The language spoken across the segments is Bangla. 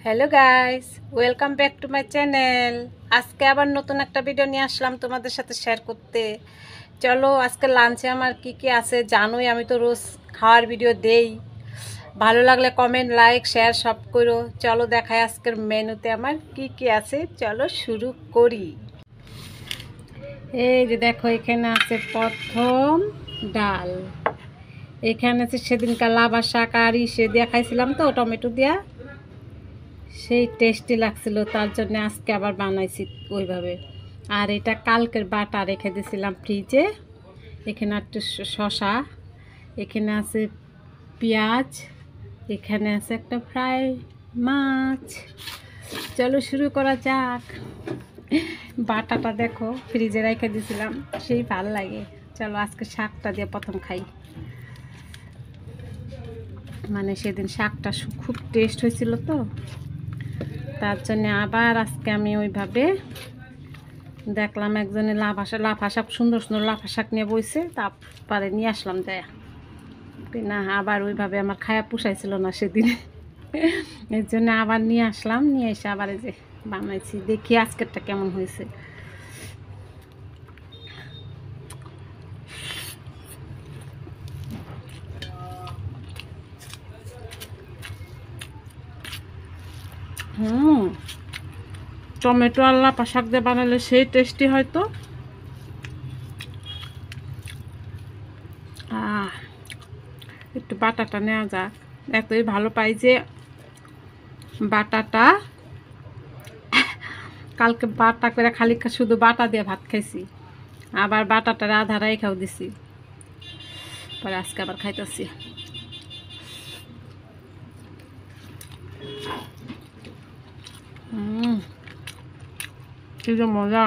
Hello guys, welcome back to my channel. আজকে আবার নতুন একটা ভিডিও নিয়ে আসলাম তোমাদের সাথে শেয়ার করতে। চলো আজকে লাঞ্চে আমার কি কি আছে জানোই, আমি তো রোজ খাওয়ার ভিডিও দেই। ভালো লাগলে কমেন্ট, লাইক, শেয়ার সব করো। চলো দেখাই আজকের মেনুতে আমার কি কি আছে। চলো শুরু করি। এই যে দেখো, এখানে আছে প্রথম ডাল, এখানে আছে সেদিনকার লাভা শাক আর ইসে দিয়ে খাইছিলাম তো টমেটো দিয়া, সেই টেস্টি লাগছিল, তার জন্য আজকে আবার বানাইছি ওইভাবে। আর এটা কালকের বাটা রেখে দিয়েছিলাম ফ্রিজে। এখানে একটু শশা, এখানে আছে পেঁয়াজ, এখানে আছে একটা ফ্রাই মাছ। চলো শুরু করা যাক। বাটাটা দেখো ফ্রিজে রেখে দিয়েছিলাম, সেই ভাল লাগে। চলো আজকে শাকটা দিয়ে প্রথম খাই। মানে সেদিন শাকটা খুব টেস্ট হয়েছিল তো, তার জন্য আবার আজকে আমি ওইভাবে দেখলাম একজনে লাফা শাক সুন্দর সুন্দর লাফা শাক নিয়ে বইছে, তারপরে নিয়ে আসলাম দেয়া না। আবার ওইভাবে আমার খায়া পুষাইছিল না সেদিন, এর জন্য আবার নিয়ে আসলাম, নিয়ে এসে আবার এই যে বানাইছি। দেখি আজকেরটা কেমন হয়েছে। টমেটো আর লাফা শাক দিয়ে বানালে সেই টেস্টি হয়তো। একটু বাটাটা নেওয়া যাক। এতই ভালো পাই যে বাটাটা, কালকে বাটা করে খালি শুধু বাটা দিয়ে ভাত খাইছি, আবার বাটাটা আধা রাইখাও দিছি, পরে আজকে আবার খাইতেছি। কি যে মজা।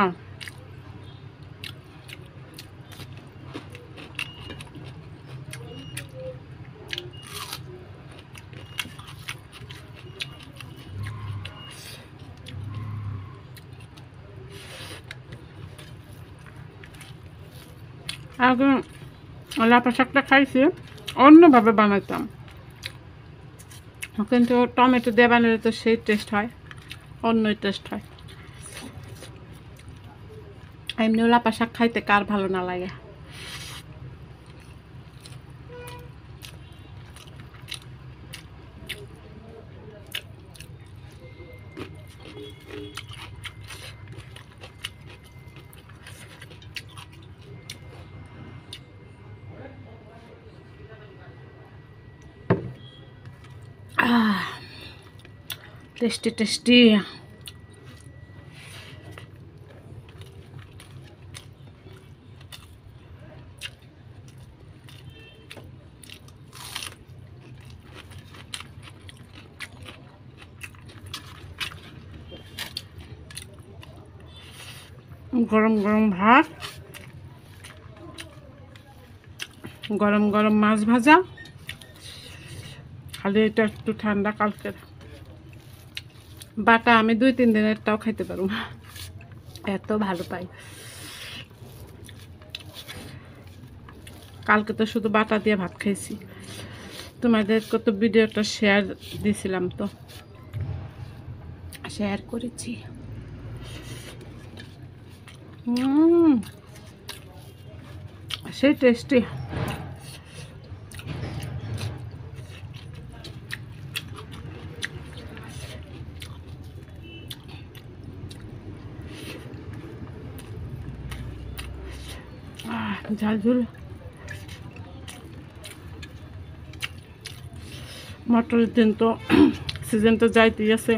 আগে লাফা শাকটা খাইছি অন্যভাবে বানাইতাম, কিন্তু টমেটো দিয়ে বানালে তো সেই টেস্ট হয়, অন্যই টেস্ট হয়। এমনিও লাফা শাক খাইতে কার ভালো না লাগে। Tasty tasty. গরম গরম ভাত, গরম গরম মাছ ভাজা, খালি এটা একটু ঠান্ডা। কালকের বাটা আমি 2-3 দিনেরটাও খাইতে পারবো, এত ভালো পাই। কালকে তো শুধু বাটা দিয়ে ভাত খাইছি, তোমাদের কত ভিডিওটা শেয়ার দিছিলাম, তো শেয়ার করেছি। সেই টেস্টি। ঝাল ঝুল মটরের দিন তো সিজন তো যাইতেই আছে।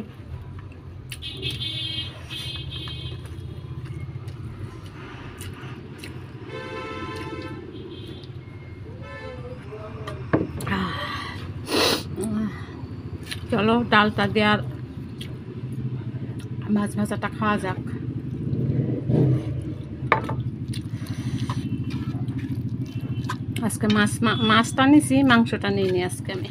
চলো ডালটা দিয়ে আর মাছ ভাজাটা খাওয়া যাক। আজকে মাছটা নিছি, মাংসটা নিইনি আজকে আমি।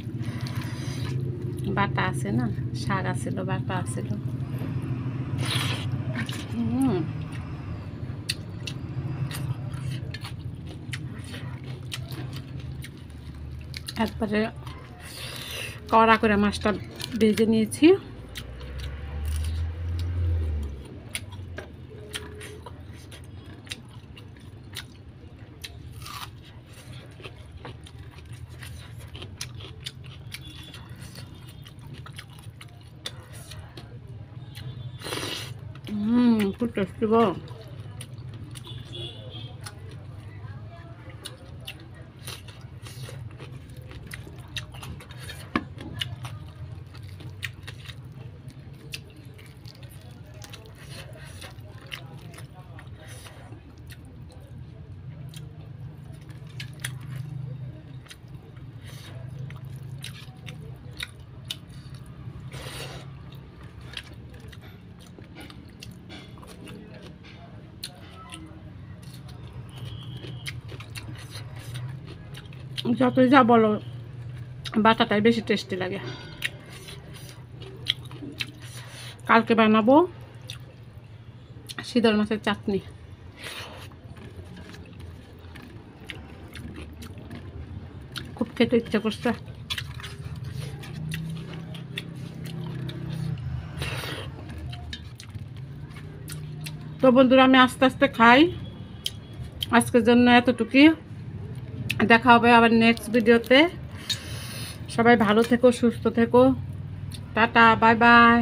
বাটা আছে না, শাক আছিল, বাটা আছিল। তারপরে কড়া করে মাছটা ভেজে নিয়েছি। খুব টেস্টি গো। যতই যা বলো বাটাটাই বেশি টেস্টি লাগে। কালকে বানাবো শীতল মাছের চাটনি। খুব খেতে ইচ্ছে করছে। তো বন্ধুরা আমি আস্তে আস্তে খাই, আজকের জন্য এতটুকুই। দেখা হবে আবার নেক্সট ভিডিওতে। সবাই ভালো থেকো, সুস্থ থেকো। Tata, bye bye.